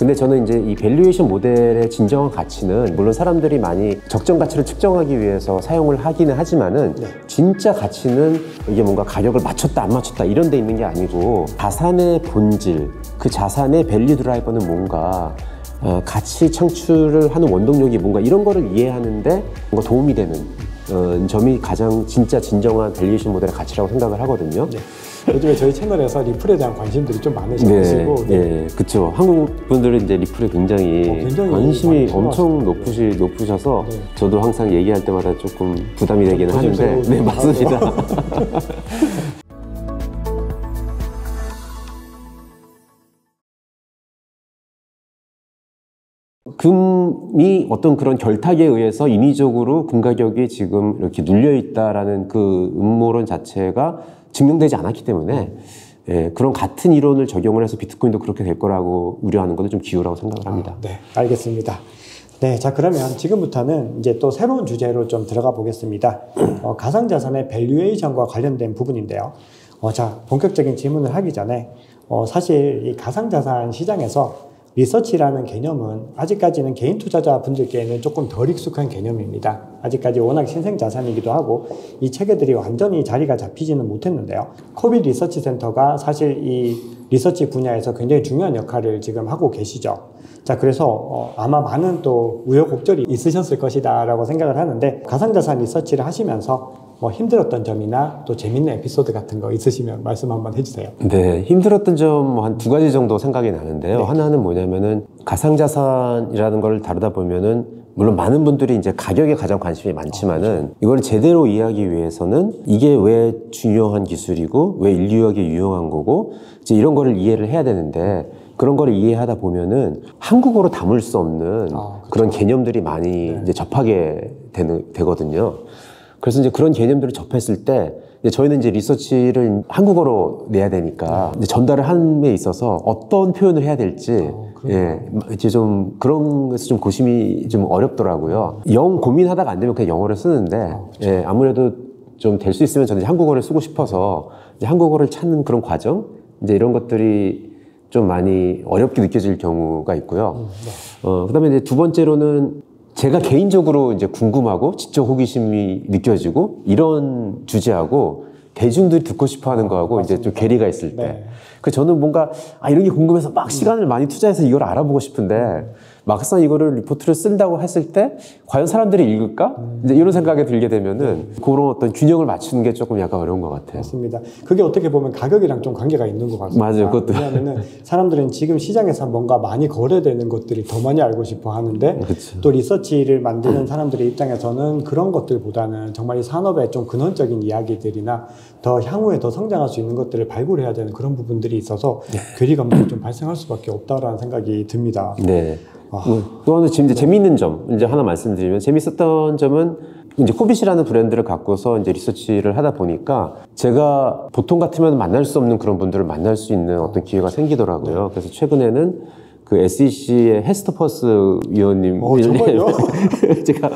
근데 저는 이제 이 밸류에이션 모델의 진정한 가치는 물론 사람들이 많이 적정 가치를 측정하기 위해서 사용을 하기는 하지만은 진짜 가치는 이게 뭔가 가격을 맞췄다 안 맞췄다 이런 데 있는 게 아니고 자산의 본질, 그 자산의 밸류 드라이버는 뭔가 가치 창출을 하는 원동력이 뭔가 이런 거를 이해하는데 뭔가 도움이 되는 점이 가장 진짜 진정한 밸류에이션 모델의 가치라고 생각을 하거든요. 네. 요즘에 저희 채널에서 리플에 대한 관심들이 좀 많으시고, 네, 그렇죠. 한국 분들은 이제 리플에 굉장히 관심이 엄청 높으셔서 저도 항상 얘기할 때마다 조금 부담이 되기는 하는데, 네, 맞습니다. 금이 어떤 그런 결탁에 의해서 인위적으로 금 가격이 지금 이렇게 눌려 있다라는 그 음모론 자체가 증명되지 않았기 때문에 그런 같은 이론을 적용을 해서 비트코인도 그렇게 될 거라고 우려하는 것도 좀 기우라고 생각을 합니다. 네, 알겠습니다. 네, 자 그러면 지금부터는 이제 또 새로운 주제로 좀 들어가 보겠습니다. 가상자산의 밸류에이션과 관련된 부분인데요. 자, 본격적인 질문을 하기 전에 사실 이 가상자산 시장에서 리서치라는 개념은 아직까지는 개인 투자자분들께는 조금 덜 익숙한 개념입니다. 아직까지 워낙 신생자산이기도 하고 이 체계들이 완전히 자리가 잡히지는 못했는데요. 코빗 리서치 센터가 사실 이 리서치 분야에서 굉장히 중요한 역할을 지금 하고 계시죠. 자, 그래서 아마 많은 또 우여곡절이 있으셨을 것이다 라고 생각을 하는데 가상자산 리서치를 하시면서 힘들었던 점이나 또 재밌는 에피소드 같은 거 있으시면 말씀 한번 해주세요. 네, 힘들었던 점 한 두 가지 정도 생각이 나는데요. 네. 하나는 뭐냐면은 가상자산이라는 걸 다루다 보면은 물론 많은 분들이 이제 가격에 가장 관심이 많지만은 이걸 제대로 이해하기 위해서는 이게 왜 중요한 기술이고 왜 인류학에 유용한 거고 이제 이런 거를 이해를 해야 되는데 그런 거를 이해하다 보면은 한국어로 담을 수 없는 그런 개념들이 많이 이제 접하게 되거든요. 그래서 이제 그런 개념들을 접했을 때 이제 저희는 이제 리서치를 한국어로 내야 되니까 이제 전달을 함에 있어서 어떤 표현을 해야 될지 이제 좀 그런 것에서 좀 고심이 좀 어렵더라고요. 고민하다가 안 되면 그냥 영어를 쓰는데 아무래도 좀 될 수 있으면 저는 이제 한국어를 쓰고 싶어서 이제 한국어를 찾는 그런 과정 이제 이런 것들이 좀 많이 어렵게 느껴질 경우가 있고요. 그다음에 이제 두 번째로는 제가 개인적으로 이제 궁금하고 지적 호기심이 느껴지고 이런 주제하고 대중들이 듣고 싶어 하는 거하고 이제 좀 괴리가 있을 때. 그 저는 뭔가 이런 게 궁금해서 막 시간을 많이 투자해서 이걸 알아보고 싶은데 막상 이거를 리포트를 쓴다고 했을 때 과연 사람들이 읽을까? 이제 이런 생각이 들게 되면은 그런 어떤 균형을 맞추는 게 조금 약간 어려운 것 같아요. 맞습니다. 그게 어떻게 보면 가격이랑 좀 관계가 있는 것 같습니다. 맞아요, 그것도. 왜냐하면은 사람들은 지금 시장에서 뭔가 많이 거래되는 것들이 더 많이 알고 싶어 하는데 또 리서치를 만드는 사람들의 입장에서는 그런 것들보다는 정말 이 산업의 좀 근원적인 이야기들이나 더 향후에 더 성장할 수 있는 것들을 발굴해야 되는 그런 부분들이 있어서 괴리감도 좀 발생할 수밖에 없다라는 생각이 듭니다. 네. 또 하나 재미있는 점 이제 하나 말씀드리면 재밌었던 점은 이제 코빗이라는 브랜드를 갖고서 이제 리서치를 하다 보니까 제가 보통 같으면 만날 수 없는 그런 분들을 만날 수 있는 어떤 기회가 생기더라고요. 그래서 최근에는 그 SEC의 헤스터퍼스 위원님 정말요? 제가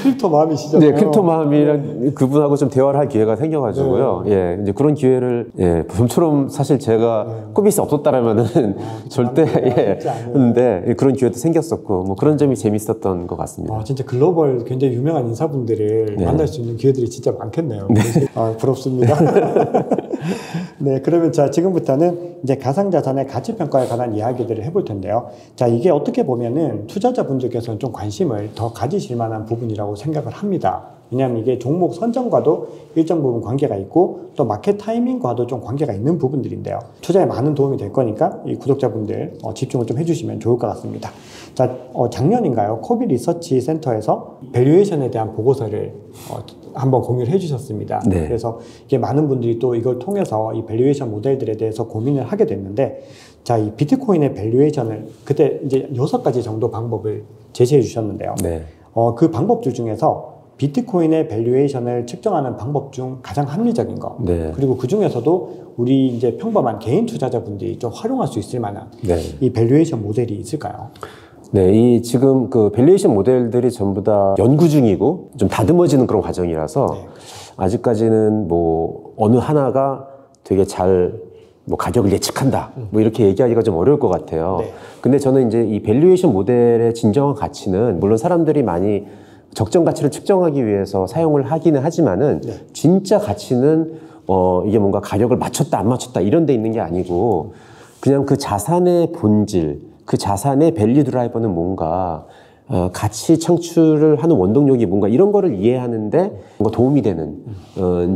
크립토맘이시잖아요. 네, 크립토맘이랑 그분하고 좀 대화를 할 기회가 생겨가지고요. 예, 이제 그런 기회를 좀처럼 사실 제가 코빗이 없었다라면은 절대 했는데 그런 기회도 생겼었고 뭐 그런 점이 재밌었던 것 같습니다. 진짜 글로벌 굉장히 유명한 인사분들을 만날 수 있는 기회들이 진짜 많겠네요. 부럽습니다. 네, 그러면 자 지금부터는 이제 가상자산의 가치평가에 관한 이야기들을 해볼 텐데요. 자, 이게 어떻게 보면은 투자자분들께서는 좀 관심을 더 가지실 만한 부분이라고 생각을 합니다. 왜냐하면 이게 종목 선정과도 일정 부분 관계가 있고 또 마켓 타이밍과도 좀 관계가 있는 부분들인데요. 투자에 많은 도움이 될 거니까 이 구독자분들 집중을 좀 해주시면 좋을 것 같습니다. 자, 작년인가요? 코빗 리서치 센터에서 밸류에이션에 대한 보고서를 한번 공유를 해주셨습니다. 네. 그래서 이게 많은 분들이 또 이걸 통해서 이 밸류에이션 모델들에 대해서 고민을 하게 됐는데, 자, 이 비트코인의 밸류에이션을 그때 이제 6가지 정도 방법을 제시해 주셨는데요. 네. 그 방법들 중에서 비트코인의 밸류에이션을 측정하는 방법 중 가장 합리적인 거, 그리고 그 중에서도 우리 이제 평범한 개인 투자자분들이 좀 활용할 수 있을 만한 이 밸류에이션 모델이 있을까요? 네, 이 지금 그 밸류에이션 모델들이 전부 다 연구 중이고 좀 다듬어지는 그런 과정이라서 아직까지는 뭐 어느 하나가 되게 잘 뭐 가격을 예측한다. 뭐 이렇게 얘기하기가 좀 어려울 것 같아요. 네. 근데 저는 이제 이 밸류에이션 모델의 진정한 가치는 물론 사람들이 많이 적정 가치를 측정하기 위해서 사용을 하기는 하지만은 네. 진짜 가치는 이게 뭔가 가격을 맞췄다 안 맞췄다 이런 데 있는 게 아니고 그냥 그 자산의 본질, 그 자산의 밸류 드라이버는 뭔가 가치 창출을 하는 원동력이 뭔가 이런 거를 이해하는데 뭔가 도움이 되는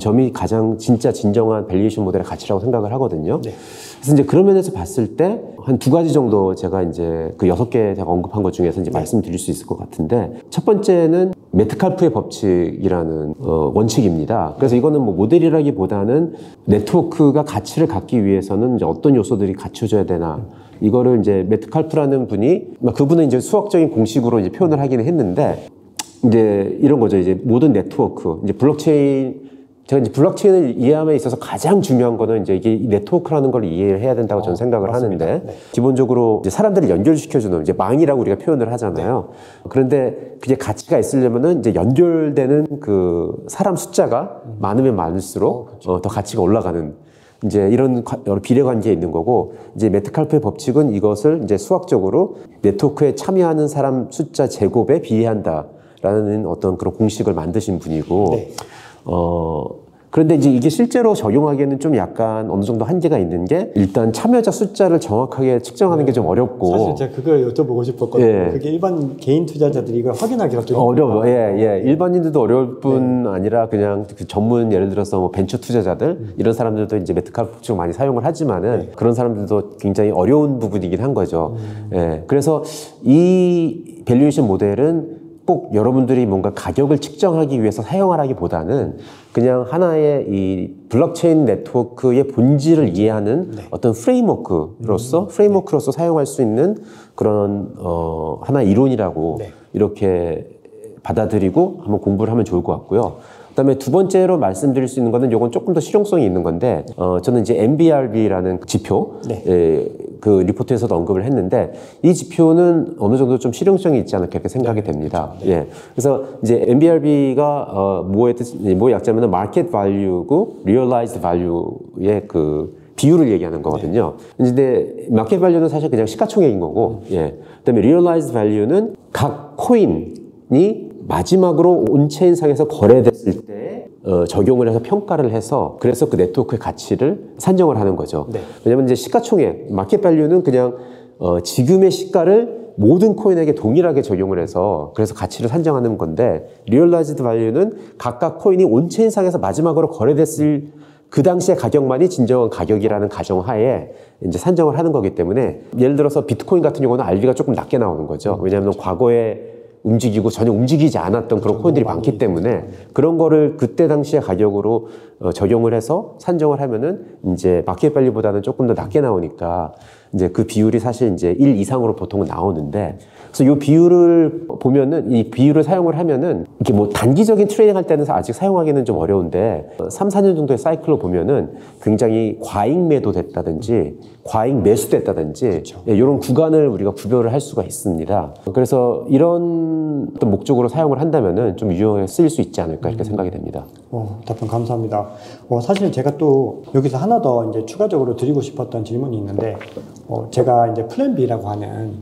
점이 가장 진짜 진정한 밸류에이션 모델의 가치라고 생각을 하거든요. 네. 그래서 이제 그런 면에서 봤을 때 한 두 가지 정도 제가 이제 그 6개 제가 언급한 것 중에서 이제 말씀드릴 수 있을 것 같은데 첫 번째는 메트칼프의 법칙이라는 원칙입니다. 그래서 이거는 뭐 모델이라기보다는 네트워크가 가치를 갖기 위해서는 이제 어떤 요소들이 갖춰져야 되나 이거를 이제 메트칼프라는 분이 그분은 이제 수학적인 공식으로 이제 표현을 하기는 했는데 이제 이런 거죠. 이제 모든 네트워크 이제 블록체인 제가 이제 블록체인을 이해함에 있어서 가장 중요한 거는 이제 이게 네트워크라는 걸 이해를 해야 된다고 저는 생각을 맞습니다. 하는데 네. 기본적으로 이제 사람들을 연결시켜주는 이제 망이라고 우리가 표현을 하잖아요. 그런데 그게 가치가 있으려면은 이제 연결되는 그 사람 숫자가 많으면 많을수록 더 가치가 올라가는 이제 이런 비례관계에 있는 거고 이제 메트칼프의 법칙은 이것을 이제 수학적으로 네트워크에 참여하는 사람 숫자 제곱에 비례한다라는 어떤 그런 공식을 만드신 분이고 네. 그런데 이제 이게 실제로 적용하기에는 좀 약간 어느 정도 한계가 있는 게 일단 참여자 숫자를 정확하게 측정하는 게 좀 어렵고 사실 제가 그걸 여쭤보고 싶었거든요. 예. 그게 일반 개인 투자자들이 이걸 확인하기가 좀 어려워. 예. 일반인들도 어려울 뿐 아니라 그냥 그 전문 예를 들어서 뭐 벤처 투자자들 이런 사람들도 이제 메트칼프 법칙을 많이 사용을 하지만은 그런 사람들도 굉장히 어려운 부분이긴 한 거죠. 예. 그래서 이 밸류에이션 모델은 꼭 여러분들이 뭔가 가격을 측정하기 위해서 사용하라기보다는 그냥 하나의 이 블록체인 네트워크의 본질을 이해하는 어떤 프레임워크로서 사용할 수 있는 그런 하나의 이론이라고 이렇게 받아들이고 한번 공부를 하면 좋을 것 같고요. 그다음에 두 번째로 말씀드릴 수 있는 거는 이건 조금 더 실용성이 있는 건데 저는 이제 MBRB라는 지표 그 리포트에서도 언급을 했는데 이 지표는 어느 정도 좀 실용성이 있지 않을까 이렇게 생각이 됩니다. 예. 그래서 이제 MBRB가 뭐의 약자면은 Market Value고 Realized Value의 그 비율을 얘기하는 거거든요. 근데 마켓 밸류는 사실 그냥 시가총액인 거고, 예. 그다음에 Realized Value는 각 코인이 마지막으로 온체인상에서 거래됐을 때 적용을 해서 평가를 해서 그래서 그 네트워크의 가치를 산정을 하는 거죠. 왜냐면 이제 시가총액, 마켓 밸류는 그냥 지금의 시가를 모든 코인에게 동일하게 적용을 해서 그래서 가치를 산정하는 건데 리얼라이즈드 밸류는 각각 코인이 온체인상에서 마지막으로 거래됐을 그 당시의 가격만이 진정한 가격이라는 가정하에 이제 산정을 하는 거기 때문에 예를 들어서 비트코인 같은 경우는 RB가 조금 낮게 나오는 거죠. 왜냐하면 과거에 움직이고 전혀 움직이지 않았던 그런 코인들이 많기 때문에 그런 거를 그때 당시의 가격으로 적용을 해서 산정을 하면은 이제 마켓 밸류보다는 조금 더 낮게 나오니까 이제 그 비율이 사실 이제 1 이상으로 보통은 나오는데 그래서 이 비율을 보면은 이 비율을 사용을 하면은 이렇게 뭐 단기적인 트레이딩 할 때는 아직 사용하기는 좀 어려운데 3, 4년 정도의 사이클로 보면은 굉장히 과잉 매도됐다든지 과잉 매수됐다든지 예, 이런 구간을 우리가 구별을 할 수가 있습니다. 그래서 이런 어떤 목적으로 사용을 한다면은 좀 유용하게 쓰일 수 있지 않을까 이렇게 생각이 됩니다. 답변 감사합니다. 사실 제가 또 여기서 하나 더 이제 추가적으로 드리고 싶었던 질문이 있는데 제가 이제 플랜 B라고 하는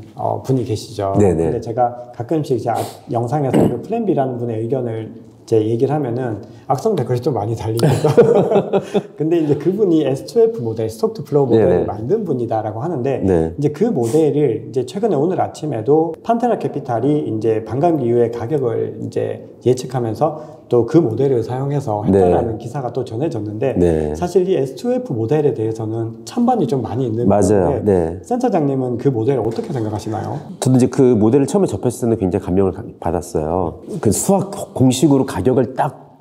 분이 계시죠. 네네. 근데 제가 가끔씩 제 영상에서 그 플랜 B라는 분의 의견을 제 얘기를 하면은 악성 댓글이 좀 많이 달리거든요. 근데 이제 그분이 S2F 모델, 스톡 투 플로우 모델을 만든 분이다라고 하는데 이제 그 모델을 이제 최근에 오늘 아침에도 판테라 캐피탈이 이제 반감기 이후에 가격을 이제 예측하면서 또 그 모델을 사용해서 했다라는 기사가 또 전해졌는데 사실 이 S2F 모델에 대해서는 찬반이 좀 많이 있는 건데 센터장님은 그 모델을 어떻게 생각하시나요? 저도 이제 그 모델을 처음에 접했을 때는 굉장히 감명을 받았어요. 그 수학 공식으로 가격을 딱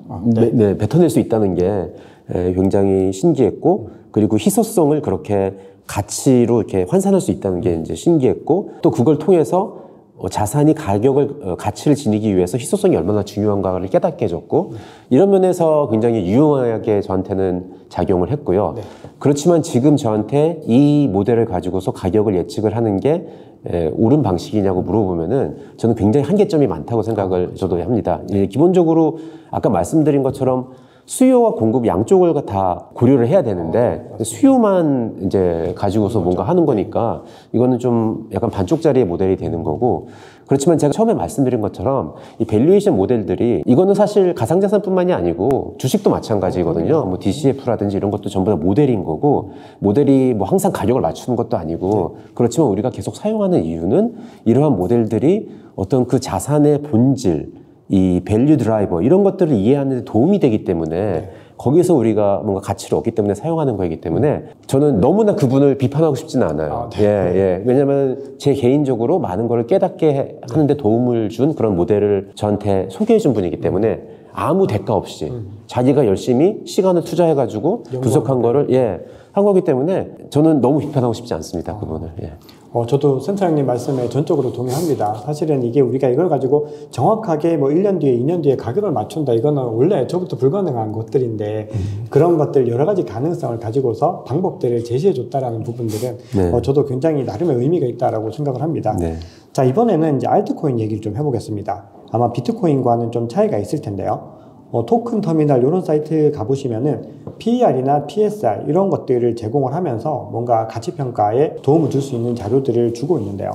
뱉어낼 수 있다는 게 굉장히 신기했고 그리고 희소성을 그렇게 가치로 이렇게 환산할 수 있다는 게 이제 신기했고 또 그걸 통해서 자산이 가치를 지니기 위해서 희소성이 얼마나 중요한가를 깨닫게 해줬고 이런 면에서 굉장히 유용하게 저한테는 작용을 했고요. 그렇지만 지금 저한테 이 모델을 가지고서 가격을 예측을 하는 게 옳은 방식이냐고 물어보면은 저는 굉장히 한계점이 많다고 생각을 저도 합니다. 기본적으로 아까 말씀드린 것처럼 수요와 공급 양쪽을 다 고려를 해야 되는데 수요만 이제 가지고서 뭔가 하는 거니까 이거는 좀 약간 반쪽짜리의 모델이 되는 거고, 그렇지만 제가 처음에 말씀드린 것처럼 이 밸류에이션 모델들이 이거는 사실 가상자산뿐만이 아니고 주식도 마찬가지거든요. 뭐 DCF라든지 이런 것도 전부 다 모델인 거고, 모델이 뭐 항상 가격을 맞추는 것도 아니고, 그렇지만 우리가 계속 사용하는 이유는 이러한 모델들이 어떤 그 자산의 본질, 이 밸류 드라이버 이런 것들을 이해하는 데 도움이 되기 때문에 거기서 우리가 뭔가 가치를 얻기 때문에 사용하는 거이기 때문에 저는 너무나 그분을 비판하고 싶지는 않아요. 왜냐면 제 개인적으로 많은 걸 깨닫게 하는데 도움을 준 그런 모델을 저한테 소개해 준 분이기 때문에 아무 대가 없이 자기가 열심히 시간을 투자해가지고 분석한 거를 한 거기 때문에 저는 너무 비판하고 싶지 않습니다. 그분을. 저도 센터장님 말씀에 전적으로 동의합니다. 사실은 이게 우리가 이걸 가지고 정확하게 뭐 1년 뒤에, 2년 뒤에 가격을 맞춘다. 이거는 원래 저부터 불가능한 것들인데 그런 것들 여러 가지 가능성을 가지고서 방법들을 제시해 줬다라는 부분들은 저도 굉장히 나름의 의미가 있다라고 생각을 합니다. 자, 이번에는 이제 알트코인 얘기를 좀 해보겠습니다. 아마 비트코인과는 좀 차이가 있을 텐데요. 토큰 터미널 이런 사이트 가보시면은 PER이나 PSR 이런 것들을 제공을 하면서 뭔가 가치 평가에 도움을 줄 수 있는 자료들을 주고 있는데요.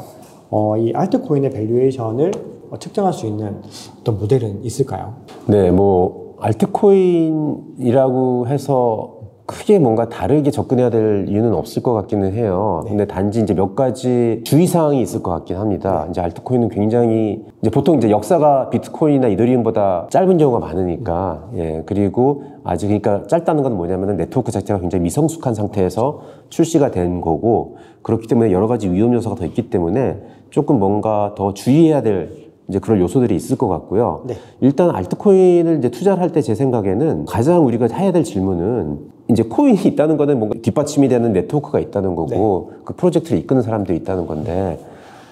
이 알트코인의 밸류에이션을 측정할 수 있는 어떤 모델은 있을까요? 네, 뭐 알트코인이라고 해서 크게 뭔가 다르게 접근해야 될 이유는 없을 것 같기는 해요. 근데 단지 이제 몇 가지 주의사항이 있을 것 같긴 합니다. 이제 알트코인은 굉장히, 이제 보통 이제 역사가 비트코인이나 이더리움보다 짧은 경우가 많으니까, 그리고 아직 그러니까 짧다는 건 뭐냐면은 네트워크 자체가 굉장히 미성숙한 상태에서 출시가 된 거고, 그렇기 때문에 여러 가지 위험 요소가 더 있기 때문에 조금 뭔가 더 주의해야 될 이제 그런 요소들이 있을 것 같고요. 일단 알트코인을 이제 투자를 할 때 제 생각에는 가장 우리가 해야 될 질문은 이제 코인이 있다는 거는 뭔가 뒷받침이 되는 네트워크가 있다는 거고 그 프로젝트를 이끄는 사람들이 있다는 건데,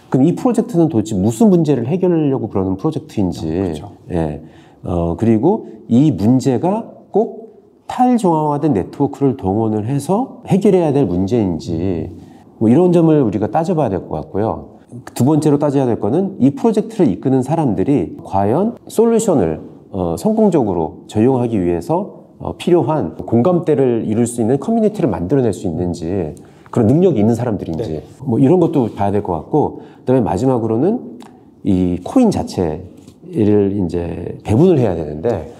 그럼 이 프로젝트는 도대체 무슨 문제를 해결하려고 그러는 프로젝트인지, 그리고 이 문제가 꼭 탈정화화된 네트워크를 동원을 해서 해결해야 될 문제인지, 뭐 이런 점을 우리가 따져봐야 될 것 같고요. 두 번째로 따져야 될 거는 이 프로젝트를 이끄는 사람들이 과연 솔루션을 성공적으로 적용하기 위해서 필요한 공감대를 이룰 수 있는 커뮤니티를 만들어낼 수 있는지, 그런 능력이 있는 사람들인지, 뭐 이런 것도 봐야 될 것 같고, 그다음에 마지막으로는 이 코인 자체를 이제 배분을 해야 되는데,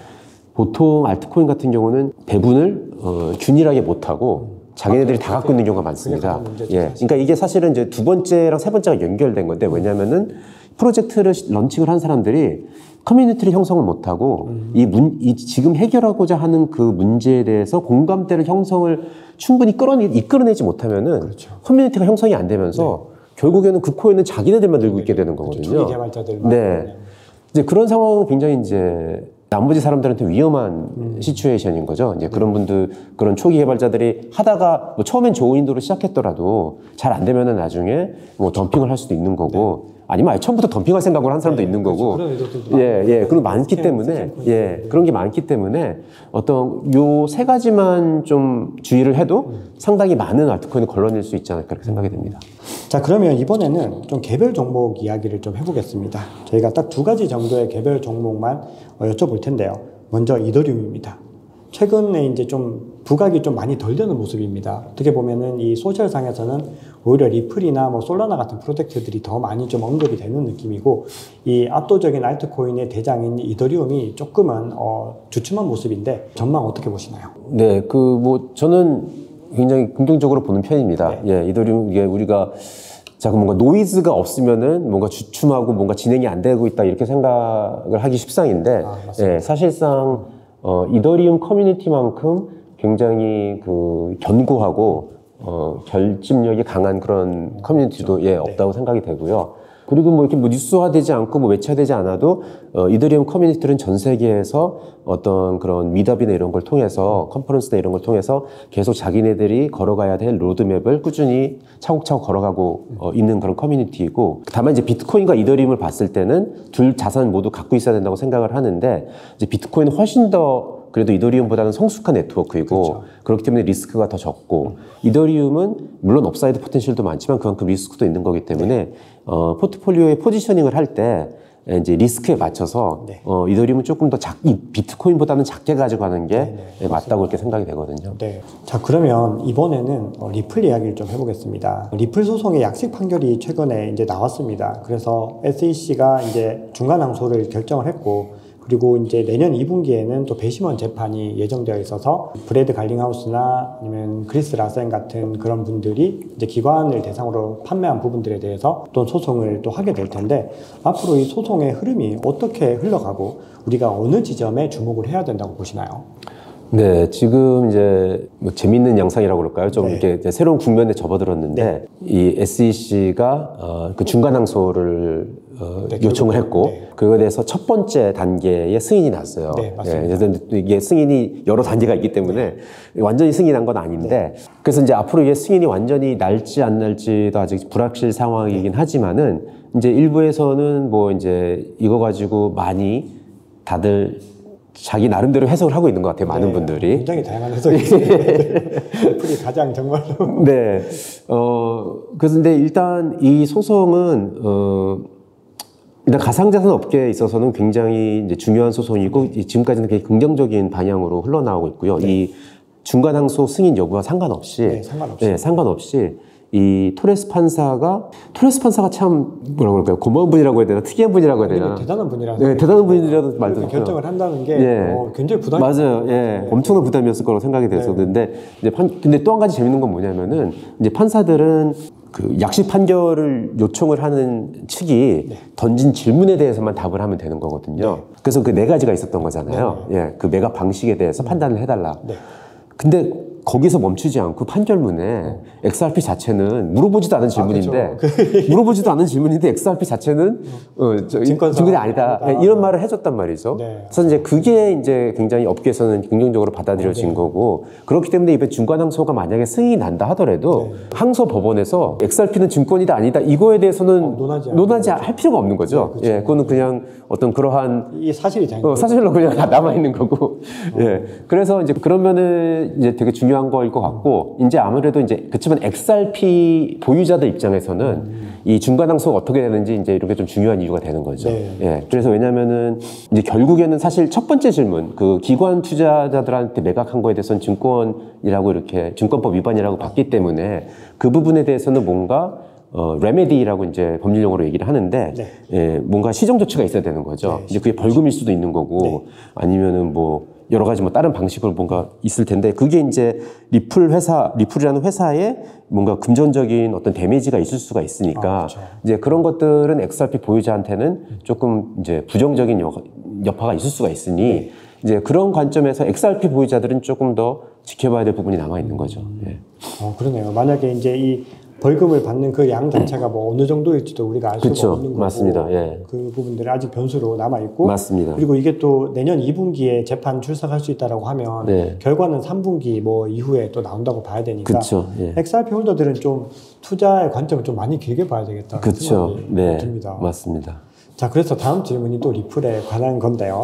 보통 알트코인 같은 경우는 배분을 균일하게 못하고 자기네들이 다 갖고 있는 경우가 많습니다. 그러니까 이게 사실은 이제 두 번째랑 세 번째가 연결된 건데, 왜냐면은 프로젝트를 런칭을 한 사람들이 커뮤니티를 형성을 못하고 이 지금 해결하고자 하는 그 문제에 대해서 공감대를 형성을 충분히 이끌어내지 못하면은 커뮤니티가 형성이 안 되면서 결국에는 그 코인은 자기네들만 들고 있게 되는 거거든요. 초기 개발자들만. 이제 그런 상황은 굉장히 이제 나머지 사람들한테 위험한 시츄에이션인 거죠. 이제 그런 분들, 그런 초기 개발자들이 하다가 뭐 처음엔 좋은 인도로 시작했더라도 잘 안 되면은 나중에 뭐 덤핑을 할 수도 있는 거고, 아니면 아예 처음부터 덤핑할 생각을 한 사람도 있는 거고, 그런 많기 때문에, 그런 게 많기 때문에 어떤 요 세 가지만 좀 주의를 해도 상당히 많은 알트코인을 걸러낼 수 있지 않을까 그렇게 생각이 됩니다. 자, 그러면 이번에는 좀 개별 종목 이야기를 좀 해보겠습니다. 저희가 딱 두 가지 정도의 개별 종목만 여쭤볼 텐데요. 먼저 이더리움입니다. 최근에 이제 좀 부각이 좀 많이 덜 되는 모습입니다. 어떻게 보면은 이 소셜상에서는 오히려 리플이나 뭐 솔라나 같은 프로젝트들이 더 많이 좀 언급이 되는 느낌이고, 이 압도적인 알트코인의 대장인 이더리움이 조금은 주춤한 모습인데 전망 어떻게 보시나요? 네, 뭐 저는 굉장히 긍정적으로 보는 편입니다. 이더리움, 이게 우리가 뭔가 노이즈가 없으면은 뭔가 주춤하고 뭔가 진행이 안 되고 있다 이렇게 생각을 하기 십상인데, 사실상 이더리움 커뮤니티만큼 굉장히 견고하고 결집력이 강한 그런 커뮤니티도 없다고 생각이 되고요. 그리고 뭐 이렇게 뭐 뉴스화되지 않고 뭐 매체화되지 않아도 이더리움 커뮤니티는 전 세계에서 어떤 그런 미더비나 이런 걸 통해서, 컨퍼런스나 이런 걸 통해서 계속 자기네들이 걸어가야 될 로드맵을 꾸준히 차곡차곡 걸어가고 있는 그런 커뮤니티이고, 다만 이제 비트코인과 이더리움을 봤을 때는 둘 자산 모두 갖고 있어야 된다고 생각을 하는데, 이제 비트코인은 훨씬 더 그래도 이더리움보다는 성숙한 네트워크이고, 그렇기 때문에 리스크가 더 적고, 이더리움은 물론 업사이드 포텐셜도 많지만 그만큼 리스크도 있는 거기 때문에 포트폴리오의 포지셔닝을 할 때 이제 리스크에 맞춰서 네. 이더리움은 조금 더 이 비트코인보다는 작게 가져가는 게 네, 맞다고 이렇게 생각이 되거든요. 네. 자, 그러면 이번에는 리플 이야기를 좀 해보겠습니다. 리플 소송의 약식 판결이 최근에 이제 나왔습니다. 그래서 SEC가 이제 중간 항소를 결정을 했고, 그리고 이제 내년 2분기에는 또 배심원 재판이 예정되어 있어서 브래드 갈링하우스나 아니면 크리스 라센 같은 그런 분들이 이제 기관을 대상으로 판매한 부분들에 대해서 또 소송을 또 하게 될 텐데, 앞으로 이 소송의 흐름이 어떻게 흘러가고 우리가 어느 지점에 주목을 해야 된다고 보시나요? 네, 지금 이제 뭐 재밌는 양상이라고 그럴까요? 좀 네. 이렇게 새로운 국면에 접어들었는데, 네. 이 SEC가 그 중간 항소를 네, 요청을 했고, 네. 그거에 대해서 첫 번째 단계의 승인이 났어요. 네, 맞습니다. 그래서 이게 승인이 여러 단계가 있기 때문에 완전히 승인한 건 아닌데, 그래서 이제 앞으로 이게 승인이 완전히 날지 안 날지도 아직 불확실 상황이긴 하지만은, 이제 일부에서는 뭐 이제 이거 가지고 많이 다들 자기 나름대로 해석을 하고 있는 것 같아요. 많은 분들이. 굉장히 다양한 해석이 있습니다. 리플이 가장 정말로. 네. 그래서 근데 일단 이 소송은, 일단 가상자산 업계에 있어서는 굉장히 이제 중요한 소송이고, 지금까지는 굉장히 긍정적인 방향으로 흘러나오고 있고요. 네. 이 중간 항소 승인 여부와 상관없이. 네, 상관없이. 네, 상관없이. 이 토레스 판사가 참 뭐라고 그럴까요? 고마운 분이라고 해야 되나? 특이한 분이라고 해야 되나? 대단한 분이라서. 네, 대단한 분이라도 말도 그렇게 결정을 한다는 게 예. 굉장히 부담이 맞아요. 예. 엄청난 부담이었을 거라고 생각이 됐었는데, 이제 근데 또 한 가지 재밌는 건 뭐냐면은, 이제 판사들은 그 약식 판결을 요청을 하는 측이 던진 질문에 대해서만 답을 하면 되는 거거든요. 그래서 그 네 가지가 있었던 거잖아요. 예. 그 매각 방식에 대해서 판단을 해달라. 네. 근데 거기서 멈추지 않고 판결문에 XRP 자체는 물어보지도 않은 질문인데, 물어보지도 않은 질문인데 XRP 자체는 증권이 아니다. 이런 말을 해줬단 말이죠. 네. 그래서 이제 그게 이제 굉장히 업계에서는 긍정적으로 받아들여진 거고, 그렇기 때문에 이번 중간 항소가 만약에 승인이 난다 하더라도 항소 법원에서 XRP는 증권이다 아니다 이거에 대해서는 논하지 할 필요가 없는 거죠. 예, 그거는 그냥 어떤 그러한 이 사실이 사실로 그냥 남아 있는 거고. 예. 그래서 이제 그러면은 이제 되게 중요한 거일 것 같고, 이제 아무래도 이제 그렇지만 XRP 보유자들 입장에서는 이 중간 항소가 어떻게 되는지 이제 이렇게 좀 중요한 이유가 되는 거죠. 네. 예. 그래서 왜냐면은 이제 결국에는 사실 첫 번째 질문, 그 기관 투자자들한테 매각한 거에 대해서는 증권이라고 이렇게 증권법 위반이라고 봤기 때문에 그 부분에 대해서는 뭔가 레메디라고 이제 법률 용어로 얘기를 하는데, 네. 예, 뭔가 시정 조치가 있어야 되는 거죠. 네, 이제 그게 벌금일 수도 있는 거고, 네. 아니면은 뭐 여러 가지 뭐 다른 방식으로 뭔가 있을 텐데, 그게 이제 리플이라는 회사에 뭔가 금전적인 어떤 데미지가 있을 수가 있으니까, 그렇죠. 이제 그런 것들은 XRP 보유자한테는 조금 이제 부정적인 여파가 있을 수가 있으니, 이제 그런 관점에서 XRP 보유자들은 조금 더 지켜봐야 될 부분이 남아 있는 거죠. 예. 그러네요. 만약에 이제 이 벌금을 받는 그 양 자체가 뭐 어느 정도일지도 우리가 알 수가 그쵸, 없는 거고, 맞습니다. 예. 그 부분들이 아직 변수로 남아 있고, 맞습니다. 그리고 이게 또 내년 2분기에 재판 출석할 수 있다라고 하면 네. 결과는 3분기 뭐 이후에 또 나온다고 봐야 되니까, 그쵸, 예. XRP 홀더들은 좀 투자의 관점을 좀 많이 길게 봐야 되겠다. 그렇죠. 네, 듭니다. 맞습니다. 자, 그래서 다음 질문이 또 리플에 관한 건데요.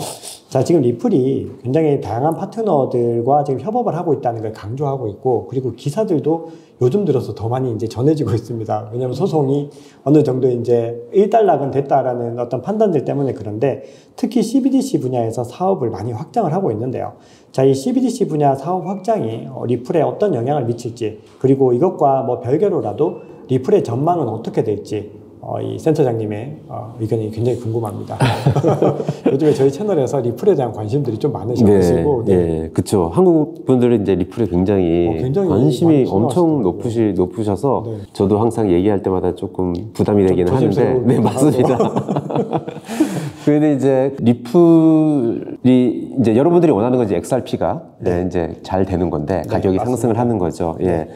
자, 지금 리플이 굉장히 다양한 파트너들과 지금 협업을 하고 있다는 걸 강조하고 있고, 그리고 기사들도 요즘 들어서 더 많이 이제 전해지고 있습니다. 왜냐하면 소송이 어느 정도 이제 일단락은 됐다라는 어떤 판단들 때문에 그런데, 특히 CBDC 분야에서 사업을 많이 확장을 하고 있는데요. 자, 이 CBDC 분야 사업 확장이 리플에 어떤 영향을 미칠지, 그리고 이것과 뭐 별개로라도 리플의 전망은 어떻게 될지, 이 센터장님의 의견이 굉장히 궁금합니다. 요즘에 저희 채널에서 리플에 대한 관심들이 좀 많으셔가지고. 네, 네, 그렇죠. 한국 분들은 이제 리플에 굉장히 관심이 엄청 높으셔서, 네. 저도 항상 얘기할 때마다 조금 부담이 되기는 하는데, 네, 맞습니다. 그런데 이제 리플이 이제 여러분들이 원하는 건 이제 XRP가 이제 잘 되는 건데, 가격이 상승을 하는 거죠. 예.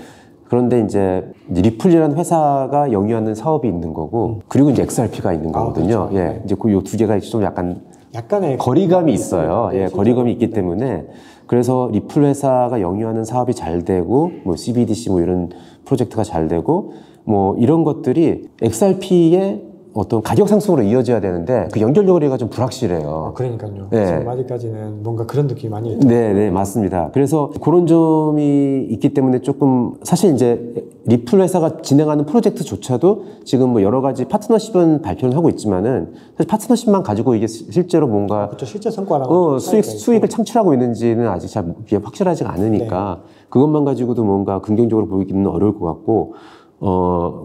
그런데 이제 리플이라는 회사가 영위하는 사업이 있는 거고, 그리고 이제 XRP가 있는 거거든요. 그렇죠. 예. 이제 그 요 두 개가 좀 약간의 거리감이 있어요. 예, 거리감이 있기 때문에, 그래서 리플 회사가 영위하는 사업이 잘 되고, 뭐 CBDC 뭐 이런 프로젝트가 잘 되고, 뭐 이런 것들이 XRP의 어떤 가격 상승으로 이어져야 되는데 그 연결고리가 좀 불확실해요. 그러니까요. 네. 지금 아직까지는 뭔가 그런 느낌이 많이 있죠. 네, 맞습니다. 그래서 그런 점이 있기 때문에 조금 사실 이제 리플 회사가 진행하는 프로젝트조차도 지금 뭐 여러 가지 파트너십은 발표를 하고 있지만은 사실 파트너십만 가지고 이게 실제로 뭔가 그렇죠. 실제 성과랑 수익을 창출하고 있는지는 아직 잘 확실하지가 않으니까 그것만 가지고도 뭔가 긍정적으로 보이기는 어려울 것 같고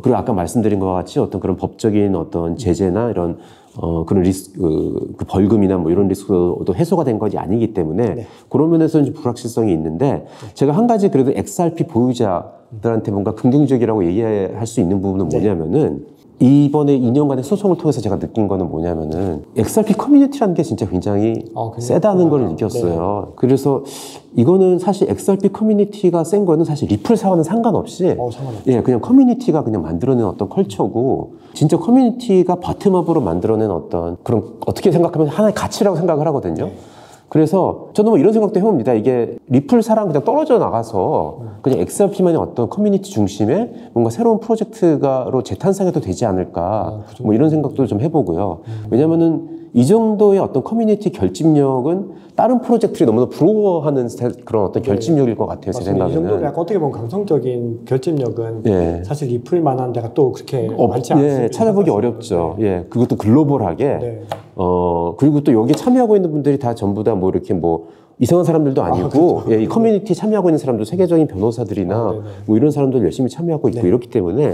그리고 아까 말씀드린 것과 같이 어떤 그런 법적인 어떤 제재나 이런 그런 리스크, 그 벌금이나 뭐 이런 리스크도 해소가 된 것이 아니기 때문에 그런 면에서는 좀 불확실성이 있는데 제가 한 가지 그래도 XRP 보유자들한테 뭔가 긍정적이라고 얘기할 수 있는 부분은 뭐냐면은 이번에 2년간의 소송을 통해서 제가 느낀 거는 뭐냐면은 XRP 커뮤니티라는 게 진짜 굉장히 세다는 걸 느꼈어요. 그래서 이거는 사실 XRP 커뮤니티가 센 거는 사실 리플 사와는 상관없이 예, 그냥 커뮤니티가 그냥 만들어낸 어떤 컬처고 진짜 커뮤니티가 바텀업으로 만들어낸 어떤 그런 어떻게 생각하면 하나의 가치라고 생각을 하거든요. 그래서 저는 뭐 이런 생각도 해봅니다. 이게 리플사랑 그냥 떨어져 나가서 그냥 XRP만의 어떤 커뮤니티 중심의 뭔가 새로운 프로젝트가로 재탄생해도 되지 않을까 뭐 이런 생각도 좀 해보고요. 왜냐면은 이 정도의 어떤 커뮤니티 결집력은 다른 프로젝트들이 너무나 부러워하는 그런 어떤 결집력일 것 같아요. 제 생각에는. 이 정도로 약간 어떻게 보면 감성적인 결집력은 사실 리플만한 데가 또 그렇게 많지 않습니다. 예, 찾아보기 어렵죠. 예, 그것도 글로벌하게. 그리고 또 여기 참여하고 있는 분들이 다 전부 다 뭐 이렇게 뭐 이상한 사람들도 아니고, 그렇죠. 이 커뮤니티 참여하고 있는 사람도 세계적인 변호사들이나 뭐 이런 사람들 열심히 참여하고 있고 이렇기 때문에.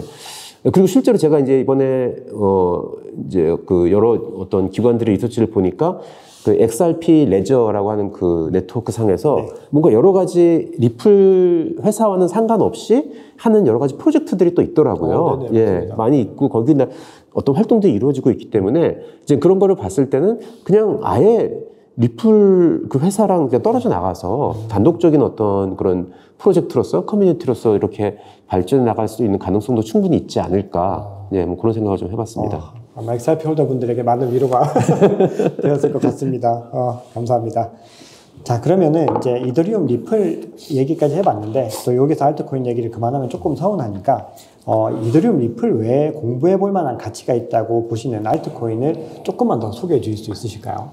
그리고 실제로 제가 이제 이번에 이제 그 여러 어떤 기관들의 리서치를 보니까 그 XRP 레저라고 하는 그 네트워크 상에서 뭔가 여러 가지 리플 회사와는 상관없이 하는 여러 가지 프로젝트들이 또 있더라고요. 많이 있고 거기 어떤 활동들이 이루어지고 있기 때문에 이제 그런 거를 봤을 때는 그냥 아예 리플 그 회사랑 그냥 떨어져 나가서 단독적인 어떤 그런 프로젝트로서 커뮤니티로서 이렇게 발전해 나갈 수 있는 가능성도 충분히 있지 않을까. 뭐 그런 생각을 좀 해봤습니다. 아마 XRP 홀더분들에게 많은 위로가 되었을 것 같습니다. 감사합니다. 자, 그러면은 이제 이더리움 리플 얘기까지 해봤는데 또 여기서 알트코인 얘기를 그만하면 조금 서운하니까 이더리움 리플 외에 공부해 볼 만한 가치가 있다고 보시는 알트코인을 조금만 더 소개해 주실 수 있으실까요?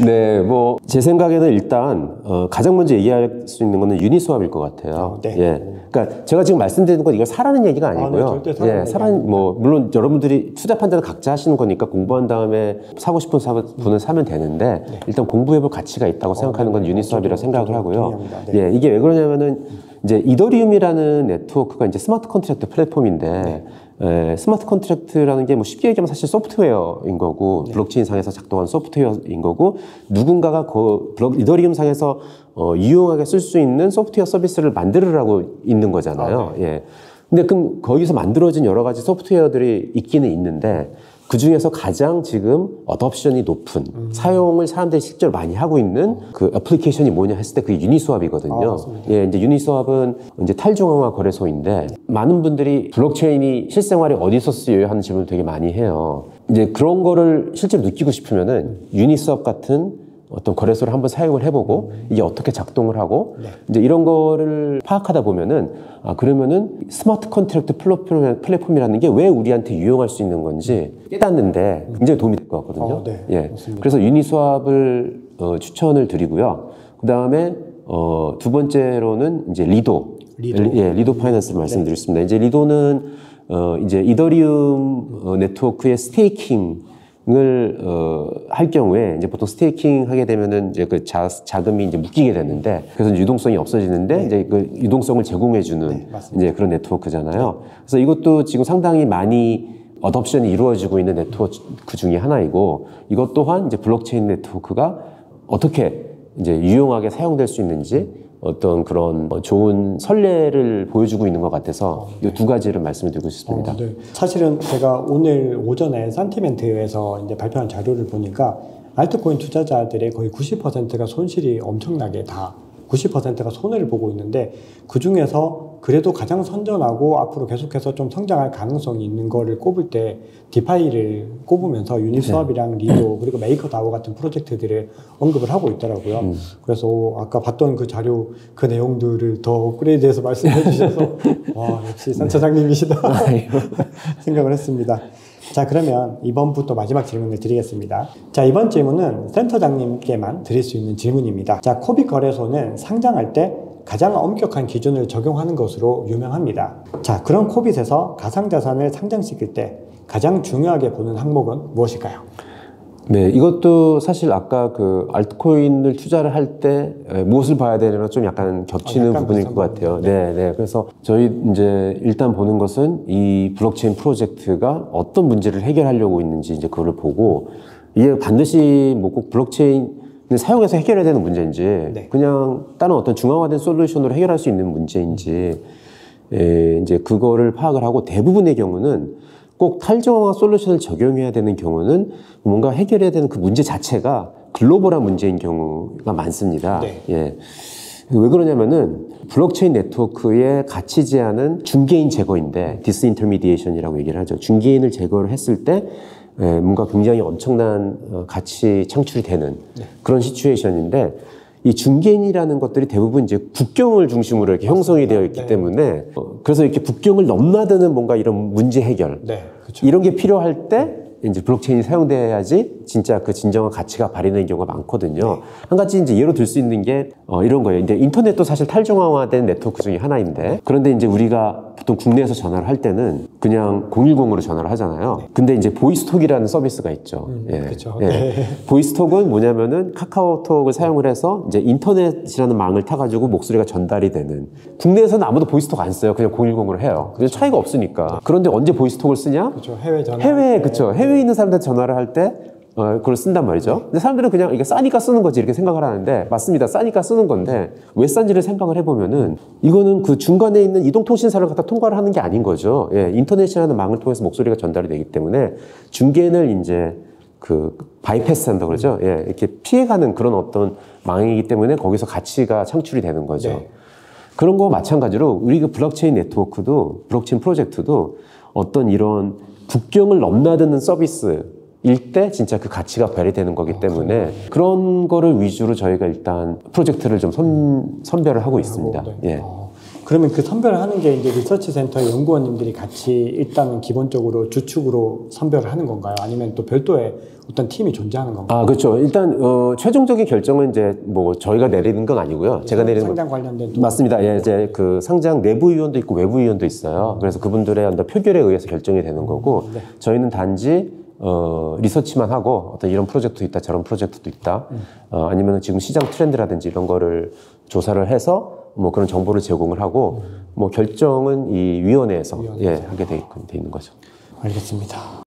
네, 뭐 제 생각에는 일단 가장 먼저 얘기할 수 있는 거는 유니스왑일 것 같아요. 그러니까 제가 지금 말씀드리는 건 이걸 사라는 얘기가 아니고요. 사라는 뭐 물론 여러분들이 투자 판단은 각자 하시는 거니까 공부한 다음에 사고 싶은 분은 사면 되는데 일단 공부해 볼 가치가 있다고 생각하는 건 유니스왑이라고 생각을 하고요. 이게 왜 그러냐면은 이제 이더리움이라는 네트워크가 이제 스마트 컨트랙트 플랫폼인데 스마트 컨트랙트라는 게 뭐 쉽게 얘기하면 사실 소프트웨어인 거고 블록체인 상에서 작동하는 소프트웨어인 거고 누군가가 이더리움 상에서 유용하게 쓸 수 있는 소프트웨어 서비스를 만들으라고 있는 거잖아요. 근데 그럼 거기서 만들어진 여러 가지 소프트웨어들이 있기는 있는데 그 중에서 가장 지금 어덥션이 높은 사용을 사람들이 실제로 많이 하고 있는 그 애플리케이션이 뭐냐 했을 때 그게 유니스왑이거든요. 이제 유니스왑은 이제 탈중앙화 거래소인데 많은 분들이 블록체인이 실생활에 어디서 쓰여요 하는 질문을 되게 많이 해요. 이제 그런 거를 실제로 느끼고 싶으면은 유니스왑 같은 어떤 거래소를 한번 사용을 해보고 이게 어떻게 작동을 하고 이제 이런 거를 파악하다 보면은 그러면은 스마트 컨트랙트 플랫폼이라는 게 왜 우리한테 유용할 수 있는 건지 깨닫는데 굉장히 도움이 될 것 같거든요. 그래서 유니스왑을 추천을 드리고요. 그 다음에 두 번째로는 이제 리도 파이낸스를 말씀드리겠습니다. 이제 리도는 이제 이더리움 네트워크의 스테이킹 을 할 경우에 이제 보통 스테이킹 하게 되면은 이제 그 자금이 이제 묶이게 되는데 그래서 유동성이 없어지는데 이제 그 유동성을 제공해주는 이제 그런 네트워크잖아요. 그래서 이것도 지금 상당히 많이 어덥션이 이루어지고 있는 네트워크 중에 하나이고 이것 또한 이제 블록체인 네트워크가 어떻게 이제 유용하게 사용될 수 있는지 어떤 그런 좋은 선례를 보여주고 있는 것 같아서 이 두 가지를 말씀을 드리고 싶습니다. 사실은 제가 오늘 오전에 산티멘트에서 이제 발표한 자료를 보니까 알트코인 투자자들의 거의 90%가 손실이 엄청나게 90%가 손해를 보고 있는데 그 중에서 그래도 가장 선전하고 앞으로 계속해서 좀 성장할 가능성이 있는 거를 꼽을 때 디파이를 꼽으면서 유니스왑이랑 리도 그리고 메이커다오 같은 프로젝트들을 언급을 하고 있더라고요. 그래서 아까 봤던 그 자료 그 내용들을 더 업그레이드해서 말씀해 주셔서 와 역시 센터장님이시다 생각을 했습니다. 자, 그러면 이번부터 마지막 질문을 드리겠습니다. 자, 이번 질문은 센터장님께만 드릴 수 있는 질문입니다. 자, 코빗 거래소는 상장할 때 가장 엄격한 기준을 적용하는 것으로 유명합니다. 자, 그런 코빗에서 가상자산을 상장시킬 때 가장 중요하게 보는 항목은 무엇일까요? 네, 이것도 사실 아까 그 알트코인을 투자를 할 때 무엇을 봐야 되냐랑 좀 약간 겹치는 부분일 것 같아요. 네, 네. 그래서 저희 이제 일단 보는 것은 이 블록체인 프로젝트가 어떤 문제를 해결하려고 있는지 이제 그거를 보고 이게 반드시 뭐 꼭 블록체인을 사용해서 해결해야 되는 문제인지 네. 그냥 다른 어떤 중앙화된 솔루션으로 해결할 수 있는 문제인지 이제 그거를 파악을 하고 대부분의 경우는 꼭 탈중앙화 솔루션을 적용해야 되는 경우는 뭔가 해결해야 되는 그 문제 자체가 글로벌한 문제인 경우가 많습니다. 네. 예. 왜 그러냐면은 블록체인 네트워크의 가치 제한은 중개인 제거인데 디스인터미디에이션이라고 얘기를 하죠. 중개인을 제거를 했을 때 뭔가 굉장히 엄청난 가치 창출이 되는 그런 시츄에이션인데 이 중개인이라는 것들이 대부분 이제 국경을 중심으로 이렇게 형성이 되어 있기 때문에 그래서 이렇게 국경을 넘나드는 뭔가 이런 문제 해결 이런 게 필요할 때 이제 블록체인이 사용돼야지 진짜 그 진정한 가치가 발휘되는 경우가 많거든요. 한 가지 이제 예로 들 수 있는 게 이런 거예요. 이제 인터넷도 사실 탈중앙화된 네트워크 중에 하나인데 그런데 이제 우리가 보통 국내에서 전화를 할 때는 그냥 010으로 전화를 하잖아요. 근데 이제 보이스톡이라는 서비스가 있죠. 예. 그렇죠. 예. 보이스톡은 뭐냐면은 카카오톡을 사용을 해서 이제 인터넷이라는 망을 타가지고 목소리가 전달이 되는. 국내에서는 아무도 보이스톡 안 써요. 그냥 010으로 해요. 그래서 차이가 없으니까. 그런데 언제 보이스톡을 쓰냐? 그렇죠. 해외 전화. 해외, 그쵸. 해외에 있는 사람한테 전화를 할 때 그걸 쓴단 말이죠. 근데 사람들은 그냥 이게 싸니까 쓰는 거지 이렇게 생각을 하는데 맞습니다. 싸니까 쓰는 건데 왜 싼지를 생각을 해보면은 이거는 그 중간에 있는 이동통신사를 갖다 통과를 하는 게 아닌 거죠. 예, 인터넷이라는 망을 통해서 목소리가 전달이 되기 때문에 중개인을 이제 그 바이패스 한다고 그러죠. 예, 이렇게 피해가는 그런 어떤 망이기 때문에 거기서 가치가 창출이 되는 거죠. 네. 그런 거와 마찬가지로 우리 그 블록체인 네트워크도 블록체인 프로젝트도 어떤 이런 국경을 넘나드는 서비스 일 때 진짜 그 가치가 발휘되는 거기 때문에 그런 거를 위주로 저희가 일단 프로젝트를 좀 선별을 하고 있습니다. 예. 그러면 그 선별을 하는 게 이제 리서치 센터의 연구원님들이 같이 일단은 기본적으로 주축으로 선별을 하는 건가요? 아니면 또 별도의 어떤 팀이 존재하는 건가요? 아, 그렇죠. 일단 최종적인 결정은 이제 뭐 저희가 내리는 건 아니고요. 제가 내리는 상장 관련된 맞습니다. 예, 이제 그 상장 내부 위원도 있고 외부 위원도 있어요. 그래서 그분들의 어떤 표결에 의해서 결정이 되는 거고 저희는 단지 리서치만 하고 어떤 이런 프로젝트도 있다 저런 프로젝트도 있다 아니면 지금 시장 트렌드라든지 이런 거를 조사를 해서 뭐 그런 정보를 제공을 하고 뭐 결정은 이 위원회에서 예, 하게 돼 있는 거죠. 알겠습니다.